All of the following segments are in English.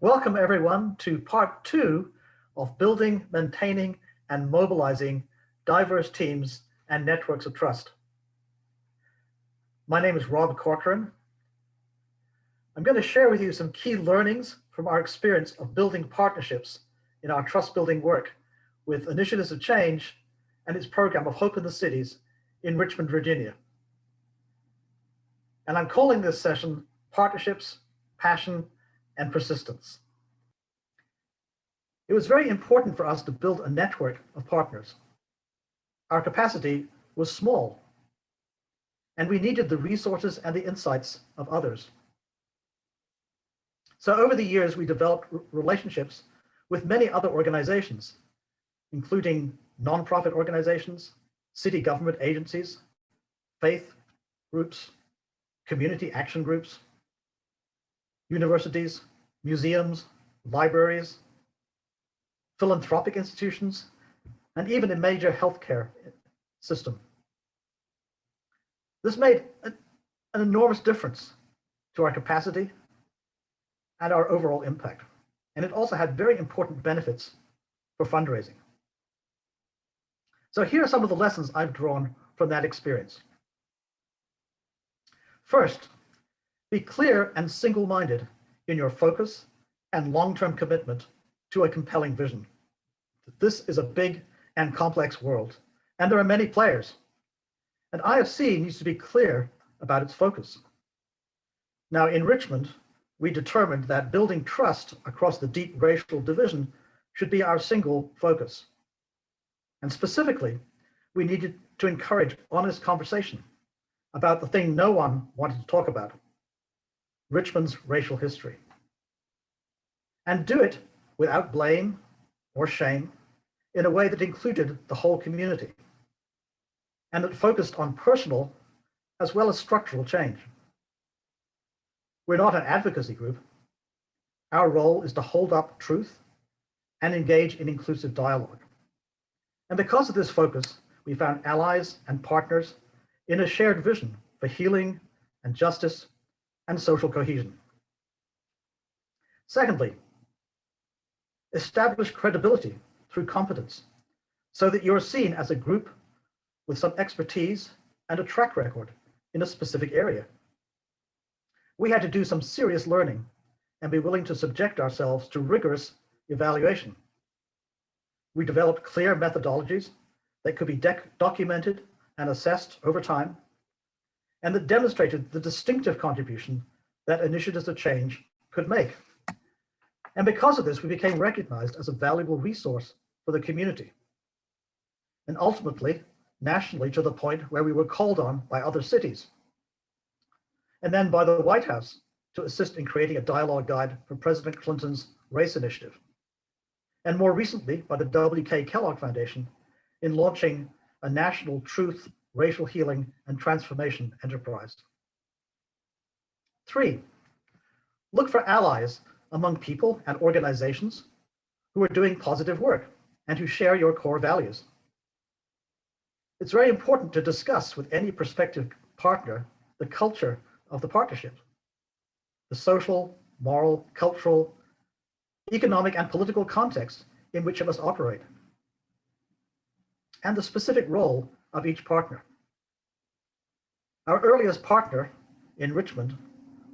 Welcome everyone to part 2 of building, maintaining, and mobilizing diverse teams and networks of trust. My name is Rob Corcoran. I'm going to share with you some key learnings from our experience of building partnerships in our trust building work with Initiatives of Change and its program of Hope in the Cities in Richmond, Virginia. And I'm calling this session Partnerships, Passion, and Persistence. It was very important for us to build a network of partners. Our capacity was small, and we needed the resources and the insights of others. So over the years, we developed relationships with many other organizations, including nonprofit organizations, city government agencies, faith groups, community action groups, universities, museums, libraries, philanthropic institutions, and even a major healthcare system. This made an enormous difference to our capacity and our overall impact. And it also had very important benefits for fundraising. So here are some of the lessons I've drawn from that experience. First, be clear and single-minded in your focus and long-term commitment to a compelling vision. This is a big and complex world, and there are many players. And IFC needs to be clear about its focus. Now, in Richmond, we determined that building trust across the deep racial division should be our single focus. And specifically, we needed to encourage honest conversation about the thing no one wanted to talk about, Richmond's racial history. And do it without blame or shame, in a way that included the whole community and that focused on personal as well as structural change. We're not an advocacy group. Our role is to hold up truth and engage in inclusive dialogue. And because of this focus, we found allies and partners in a shared vision for healing and justice and social cohesion. Secondly, establish credibility through competence so that you're seen as a group with some expertise and a track record in a specific area. We had to do some serious learning and be willing to subject ourselves to rigorous evaluation. We developed clear methodologies that could be documented and assessed over time, and that demonstrated the distinctive contribution that Initiatives of Change could make. And because of this, we became recognized as a valuable resource for the community. And ultimately, nationally, to the point where we were called on by other cities. And then by the White House to assist in creating a dialogue guide for President Clinton's race initiative. And more recently, by the W.K. Kellogg Foundation in launching a national truth, racial healing, and transformation enterprise. 3, look for allies among people and organizations who are doing positive work and who share your core values. It's very important to discuss with any prospective partner the culture of the partnership, the social, moral, cultural, economic, and political context in which it must operate, and the specific role of each partner. Our earliest partner in Richmond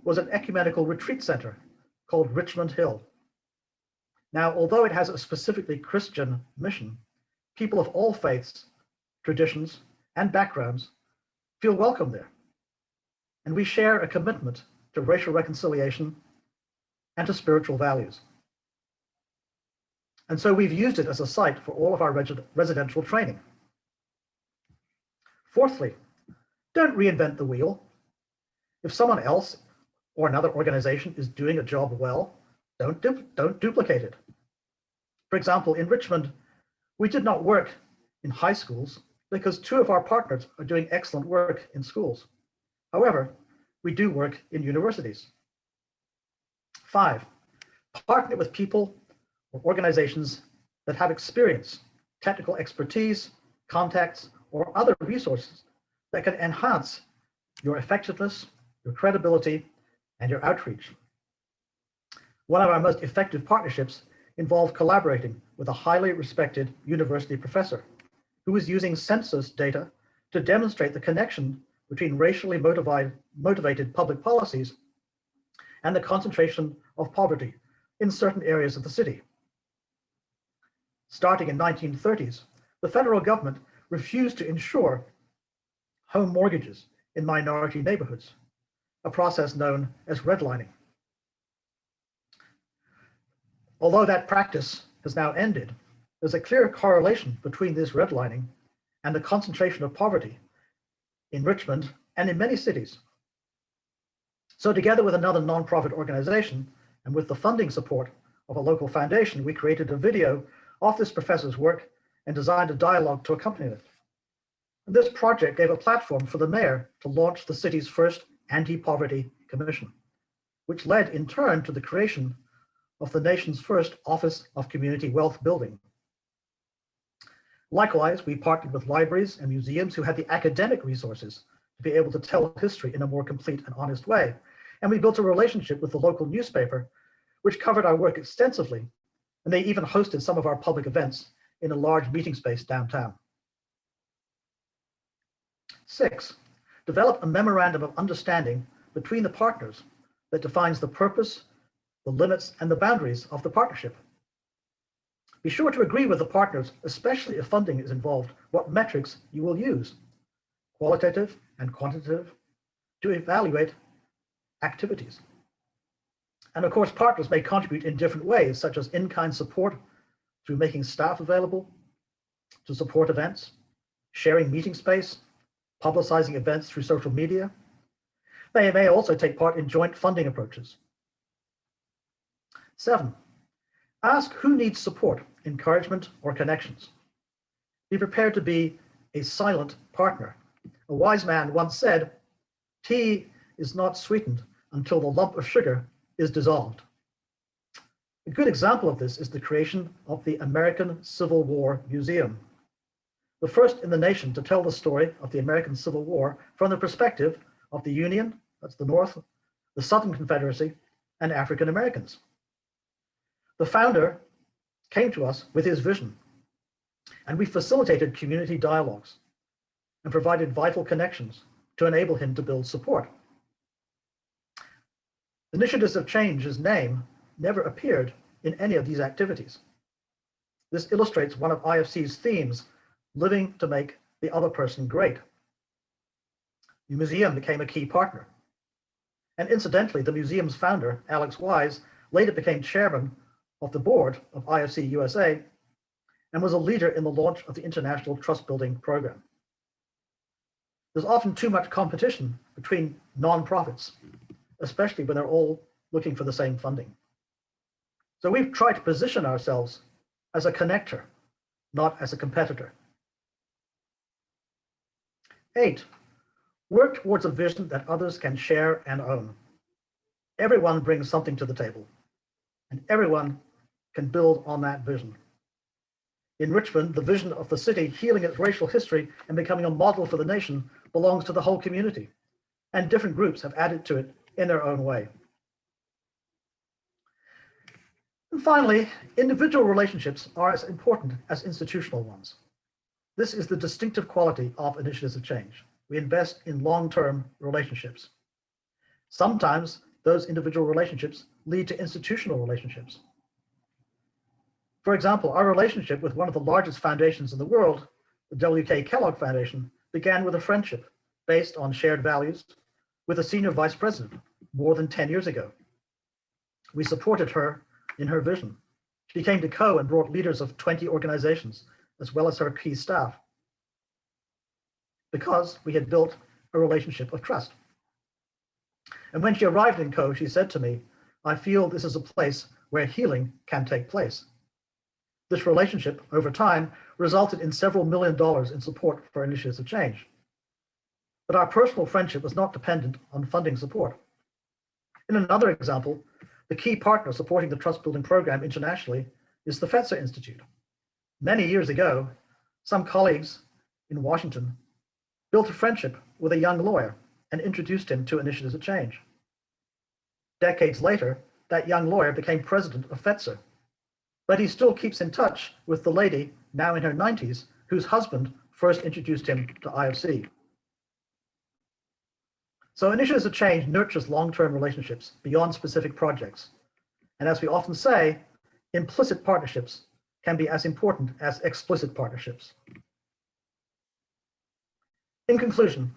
was an ecumenical retreat center called Richmond Hill. Now, although it has a specifically Christian mission, people of all faiths, traditions, and backgrounds feel welcome there. And we share a commitment to racial reconciliation and to spiritual values. And so we've used it as a site for all of our residential training. Fourthly, don't reinvent the wheel. If someone else or another organization is doing a job well, don't duplicate it. For example, in Richmond, we did not work in high schools because 2 of our partners are doing excellent work in schools. However, we do work in universities. 5, partner with people or organizations that have experience, technical expertise, contacts, or other resources that can enhance your effectiveness, your credibility, and your outreach. One of our most effective partnerships involved collaborating with a highly respected university professor who was using census data to demonstrate the connection between racially motivated public policies and the concentration of poverty in certain areas of the city. Starting in the 1930s, the federal government refused to insure home mortgages in minority neighborhoods, a process known as redlining. Although that practice has now ended, there's a clear correlation between this redlining and the concentration of poverty in Richmond and in many cities. So together with another nonprofit organization and with the funding support of a local foundation, we created a video of this professor's work and designed a dialogue to accompany it. And this project gave a platform for the mayor to launch the city's first anti-poverty commission, which led in turn to the creation of the nation's first Office of Community Wealth Building. Likewise, we partnered with libraries and museums who had the academic resources to be able to tell history in a more complete and honest way. And we built a relationship with the local newspaper, which covered our work extensively, and they even hosted some of our public events in a large meeting space downtown. 6, develop a memorandum of understanding between the partners that defines the purpose, the limits, and the boundaries of the partnership. Be sure to agree with the partners, especially if funding is involved, what metrics you will use, qualitative and quantitative, to evaluate activities. And of course, partners may contribute in different ways, such as in-kind support through making staff available to support events, sharing meeting space, publicizing events through social media. They may also take part in joint funding approaches. 7, ask who needs support, encouragement, or connections. Be prepared to be a silent partner. A wise man once said, "Tea is not sweetened until the lump of sugar is dissolved." A good example of this is the creation of the American Civil War Museum, the first in the nation to tell the story of the American Civil War from the perspective of the Union, that's the North, the Southern Confederacy, and African Americans. The founder came to us with his vision, and we facilitated community dialogues and provided vital connections to enable him to build support. Initiatives of Change's name never appeared in any of these activities. This illustrates one of IFC's themes, living to make the other person great. The museum became a key partner. And incidentally, the museum's founder, Alex Wise, later became chairman of the board of IFC USA and was a leader in the launch of the International Trustbuilding Program. There's often too much competition between nonprofits, especially when they're all looking for the same funding. So we've tried to position ourselves as a connector, not as a competitor. 8, work towards a vision that others can share and own. Everyone brings something to the table, and everyone can build on that vision. In Richmond, the vision of the city healing its racial history and becoming a model for the nation belongs to the whole community, and different groups have added to it in their own way. And finally, individual relationships are as important as institutional ones. This is the distinctive quality of Initiatives of Change. We invest in long-term relationships. Sometimes those individual relationships lead to institutional relationships. For example, our relationship with one of the largest foundations in the world, the W.K. Kellogg Foundation, began with a friendship based on shared values with a senior vice president more than 10 years ago. We supported her in her vision. She came to CO and brought leaders of 20 organizations, as well as her key staff, because we had built a relationship of trust. And when she arrived in CO, she said to me, "I feel this is a place where healing can take place." This relationship, over time, resulted in several $1 million in support for Initiatives of Change. But our personal friendship was not dependent on funding support. In another example, the key partner supporting the Trust Building Program internationally is the Fetzer Institute. Many years ago, some colleagues in Washington built a friendship with a young lawyer and introduced him to Initiatives of Change. Decades later, that young lawyer became president of FETSA, but he still keeps in touch with the lady, now in her 90s, whose husband first introduced him to IFC. So initiatives of change nurtures long-term relationships beyond specific projects. And as we often say, implicit partnerships can be as important as explicit partnerships. In conclusion,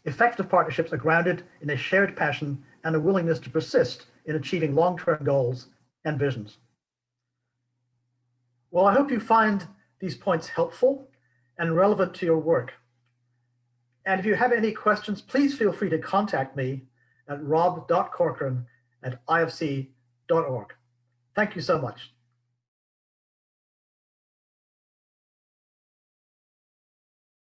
effective partnerships are grounded in a shared passion and a willingness to persist in achieving long-term goals and visions. Well, I hope you find these points helpful and relevant to your work. And if you have any questions, please feel free to contact me at rob.corcoran@ifc.org. Thank you so much.